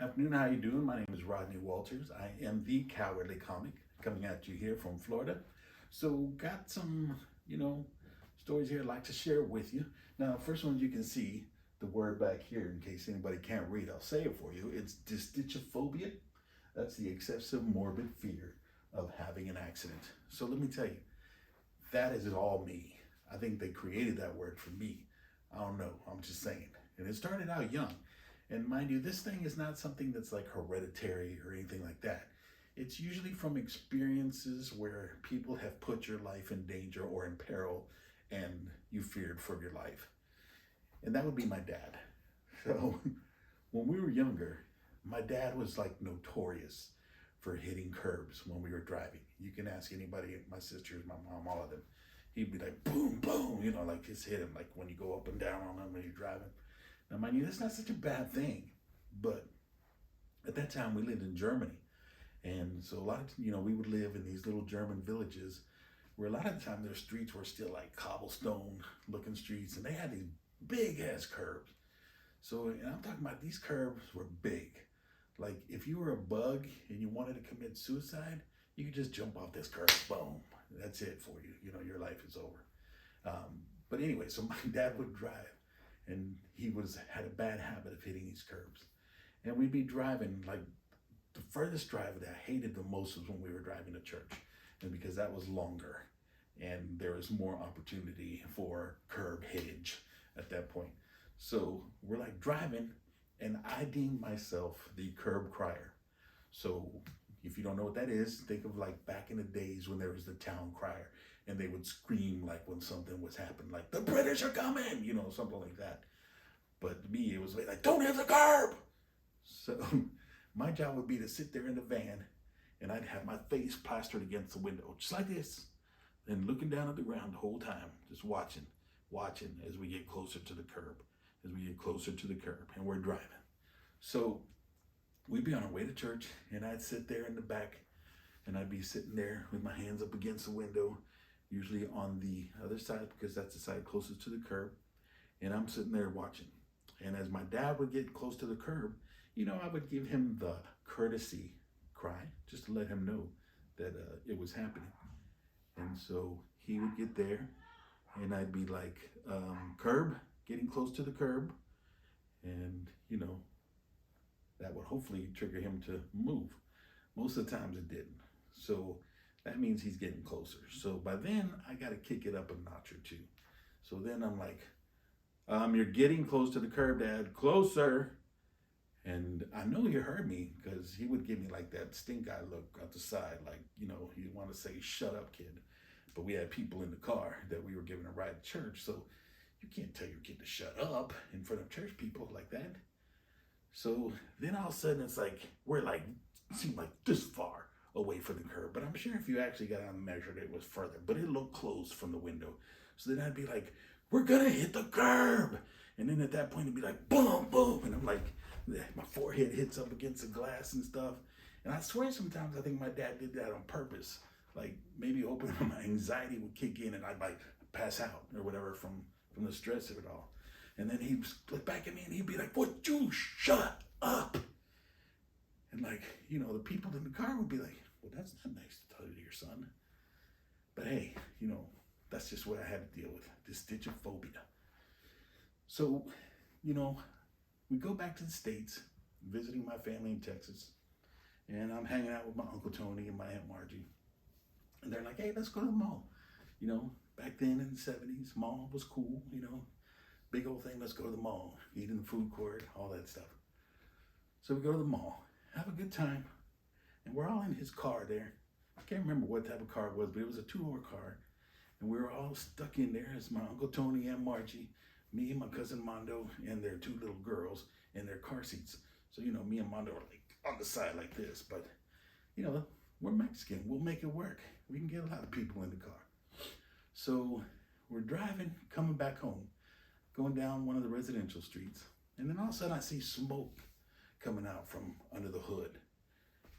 Afternoon, how you doing? My name is Rodney Walters. I am the Cowardly Comic coming at you here from Florida. So got some, stories here I'd like to share with you. Now, first one you can see the word back here in case anybody can't read. I'll say it for you. It's Dystychiphobia. That's the excessive morbid fear of having an accident. So let me tell you, that is all me. I think they created that word for me. I don't know. I'm just saying. And it started out young. And mind you, this thing is not something that's like hereditary or anything like that. It's usually from experiences where people have put your life in danger or in peril and you feared for your life. And that would be my dad. So when we were younger, my dad was like notorious for hitting curbs when we were driving. You can ask anybody, my sisters, my mom, all of them. He'd be like, boom, boom, like just hit him, like when you go up and down on them when you're driving. Now, mind you, that's not such a bad thing, but at that time we lived in Germany. And so a lot of, we would live in these little German villages where a lot of the time their streets were still like cobblestone looking streets and they had these big ass curbs. So, and I'm talking about these curbs were big. Like if you were a bug and you wanted to commit suicide, you could just jump off this curb, boom, that's it for you. Your life is over. But anyway, so my dad would drive and he had a bad habit of hitting these curbs. And we'd be driving, like the furthest drive that I hated the most was when we were driving to church. And because that was longer and there was more opportunity for curb hittage at that point. So we're like driving and I deemed myself the curb crier. So if you don't know what that is, think of like back in the days when there was the town crier and they would scream like when something was happening, like the British are coming, something like that. But me, it was like, don't hit the curb. So my job would be to sit there in the van and I'd have my face plastered against the window, just like this, and looking down at the ground the whole time, just watching as we get closer to the curb, and we're driving. So we'd be on our way to church and I'd sit there in the back and I'd be sitting there with my hands up against the window, usually on the other side because that's the side closest to the curb. And I'm sitting there watching. And as my dad would get close to the curb, I would give him the courtesy cry just to let him know that it was happening. And so he would get there and I'd be like, curb, getting close to the curb. And, that would hopefully trigger him to move. Most of the times it didn't. So that means he's getting closer. So by then I got to kick it up a notch or two. So then I'm like, you're getting close to the curb, Dad, closer. And I know he heard me because he would give me like that stink eye look out the side, like, he want to say, shut up, kid. But we had people in the car that we were giving a ride to church. So you can't tell your kid to shut up in front of church people like that. So then all of a sudden it's like, we're like, seemed like this far away from the curb. But I'm sure if you actually got out and measured it was further, but it looked close from the window. So then I'd be like, we're gonna hit the curb. And then at that point it'd be like, boom, boom. And I'm like, my forehead hits up against the glass and stuff. And I swear sometimes I think my dad did that on purpose. Like maybe hoping my anxiety would kick in and I'd like pass out or whatever from the stress of it all. And then he'd look back at me and he'd be like, would you shut up? And like, the people in the car would be like, well, that's not nice to tell to your son. But hey, that's just what I had to deal with, Dystychiphobia. So, we go back to the States, visiting my family in Texas. And I'm hanging out with my Uncle Tony and my Aunt Margie. And they're like, hey, let's go to the mall. Back then in the 70s, mall was cool, big old thing, let's go to the mall, eat in the food court, all that stuff. So we go to the mall, have a good time, and we're all in his car there. I can't remember what type of car it was, but it was a two-door car. And we were all stuck in there as my Uncle Tony and Margie, me and my cousin Mondo, and their two little girls in their car seats. So, me and Mondo are like on the side like this, but, we're Mexican, we'll make it work. We can get a lot of people in the car. So we're driving, coming back home, going down one of the residential streets. And then all of a sudden I see smoke coming out from under the hood.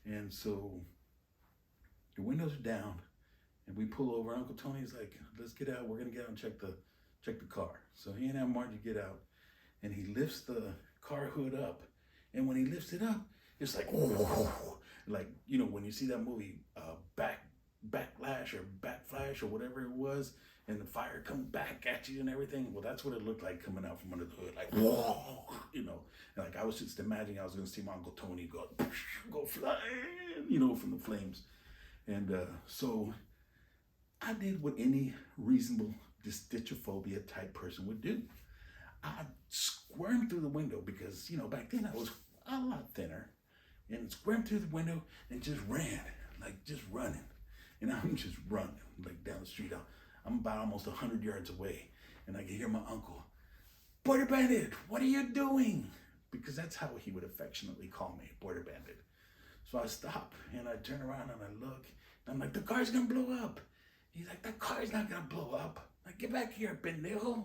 And so the windows are down and we pull over. Uncle Tony's like, let's get out. We're going to get out and check the car. So he and Aunt Margie get out and he lifts the car hood up And when he lifts it up, it's like, oh, like, you know, when you see that movie, Backlash or Backflash or whatever it was, and the fire comes back at you and everything. Well, that's what it looked like coming out from under the hood, like, whoa, you know. And like I was just imagining I was going to see my Uncle Tony go flying, you know, from the flames. And so I did what any reasonable dystychiphobia type person would do. I squirmed through the window because, you know, back then I was a lot thinner, and squirmed through the window and just ran, like just running. And I'm just running, like down the street. I'm about almost 100 yards away, and I can hear my uncle, Border Bandit, what are you doing? Because that's how he would affectionately call me, Border Bandit. So I stop, and I turn around, and I look, and I'm like, the car's gonna blow up. He's like, the car's not gonna blow up. Like, get back here, pendejo.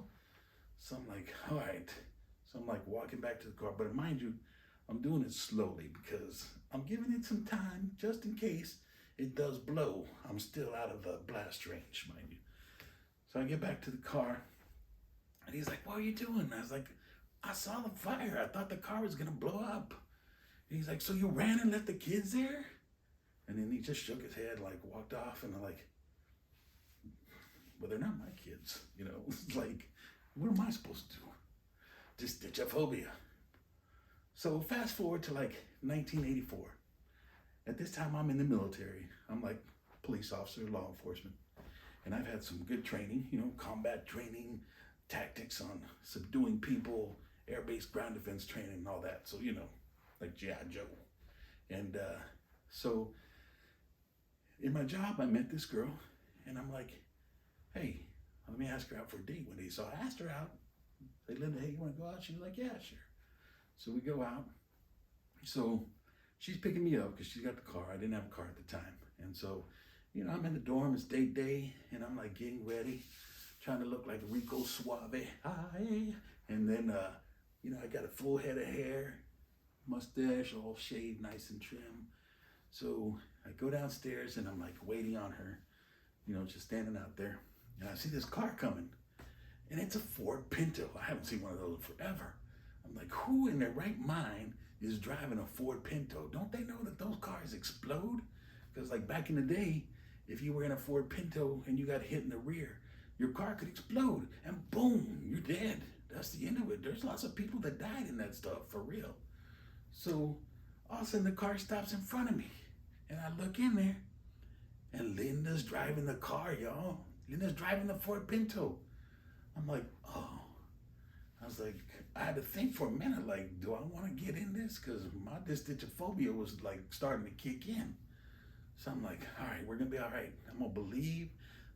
So I'm like, all right. So I'm like walking back to the car, but mind you, I'm doing it slowly because I'm giving it some time just in case it does blow. I'm still out of the blast range, mind you. So I get back to the car, and he's like, what are you doing? I was like, I saw the fire. I thought the car was gonna blow up. And he's like, so you ran and left the kids there? And then he just shook his head, like walked off, and I'm like, well, they're not my kids, you know. It's like, what am I supposed to do? Dystychiphobia. So fast forward to like 1984. At this time, I'm in the military. I'm like police officer, law enforcement. And I've had some good training, you know, combat training, tactics on subduing people, air-based ground defense training and all that. So, you know, like G.I. Joe. And so in my job, I met this girl, and I'm like, hey, let me ask her out for a date one day. So I asked her out. I said, Linda, hey, you want to go out? She was like, yeah, sure. So we go out. So she's picking me up because she's got the car. I didn't have a car at the time. And so, you know, I'm in the dorm, it's date day, and I'm like getting ready, trying to look like Rico Suave. Hi. And then, you know, I got a full head of hair, mustache, all shaved, nice and trim. So I go downstairs and I'm like waiting on her, you know, just standing out there. And I see this car coming, and it's a Ford Pinto. I haven't seen one of those forever. I'm like, who in their right mind is driving a Ford Pinto? Don't they know that those cars explode? Because like back in the day, if you were in a Ford Pinto and you got hit in the rear, your car could explode and boom, you're dead. That's the end of it. There's lots of people that died in that stuff, for real. So all of a sudden the car stops in front of me, and I look in there, and Linda's driving the car, y'all. Linda's driving the Ford Pinto. I'm like, oh. I was like, I had to think for a minute, like, do I want to get in this? Because my dystychiphobia was like starting to kick in. So I'm like, all right, we're going to be all right. I'm going to believe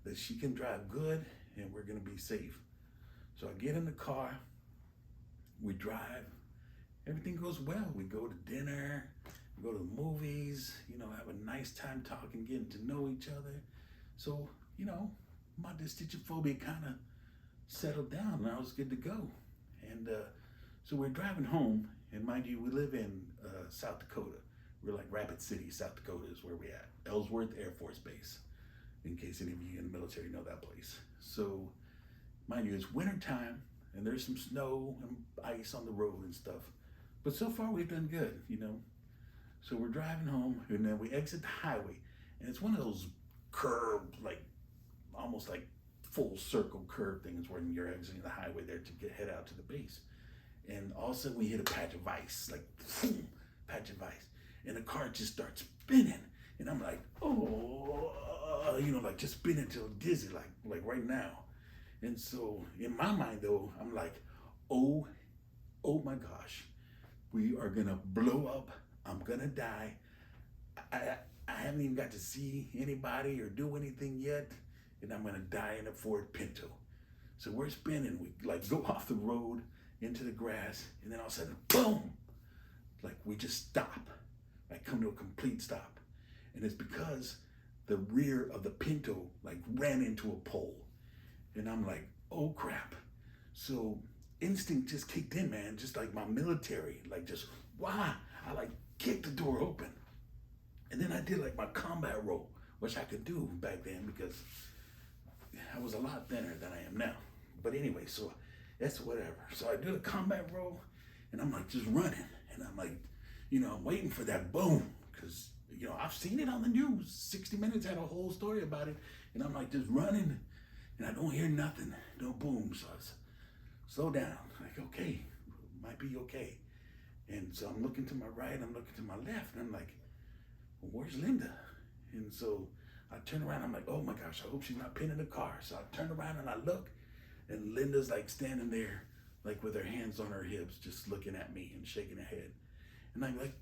that she can drive good and we're going to be safe. So I get in the car, we drive, everything goes well. We go to dinner, we go to the movies, you know, have a nice time talking, getting to know each other. So, you know, my dystychiphobia kind of settled down and I was good to go. And so we're driving home, and mind you, we live in South Dakota. We're like Rapid City, South Dakota is where we're at. Ellsworth Air Force Base, in case any of you in the military know that place. So, mind you, it's winter time, and there's some snow and ice on the road and stuff. But so far, we've done good, you know. So we're driving home, and then we exit the highway, and it's one of those curved, like, almost like full circle curve things where you're exiting the highway there to head out to the base. And all of a sudden, we hit a patch of ice, like, boom, patch of ice. And the car just starts spinning. And I'm like, oh, you know, like just spinning till dizzy, like right now. And so in my mind though, I'm like, oh my gosh, we are gonna blow up. I'm gonna die. I haven't even got to see anybody or do anything yet. And I'm gonna die in a Ford Pinto. So we're spinning, we like go off the road into the grass, and then all of a sudden, boom, like we just stop. I come to a complete stop. And it's because the rear of the Pinto like ran into a pole. And I'm like, oh crap. So instinct just kicked in, man. Just like my military, like just, wow. I like kicked the door open. And then I did like my combat roll, which I could do back then because I was a lot thinner than I am now. But anyway, so that's whatever. So I do the combat roll, and I'm like just running. And I'm like, I'm waiting for that boom, because, I've seen it on the news. 60 Minutes had a whole story about it. And I'm like just running, and I don't hear nothing, no boom. So I slow down, like, okay, might be okay. And so I'm looking to my right, I'm looking to my left, and I'm like, well, where's Linda? And so I turn around, I'm like, oh my gosh, I hope she's not pinning the car. So I turn around and I look, and Linda's like standing there, like with her hands on her hips, just looking at me and shaking her head. And I'm like,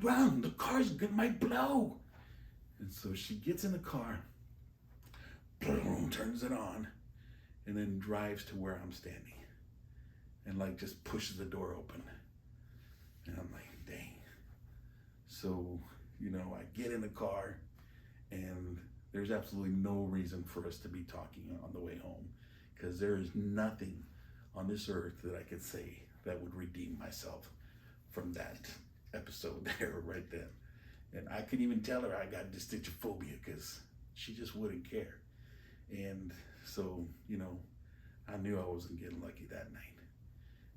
run, the might blow. And so she gets in the car, boom, turns it on, and then drives to where I'm standing. And like just pushes the door open. And I'm like, dang. So, I get in the car, and there's absolutely no reason for us to be talking on the way home, because there is nothing on this earth that I could say that would redeem myself from that episode there right then. And I couldn't even tell her I got Dystychiphobia, because she just wouldn't care. And so, I knew I wasn't getting lucky that night.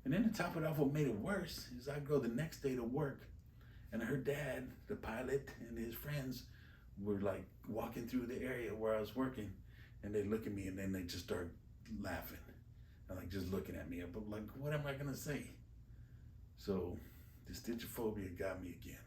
And then to top it off, what made it worse is I go the next day to work, and her dad, the pilot, and his friends were like walking through the area where I was working, and they look at me, and then they just start laughing and like just looking at me. But like, what am I gonna say? So Dystychiphobia got me again.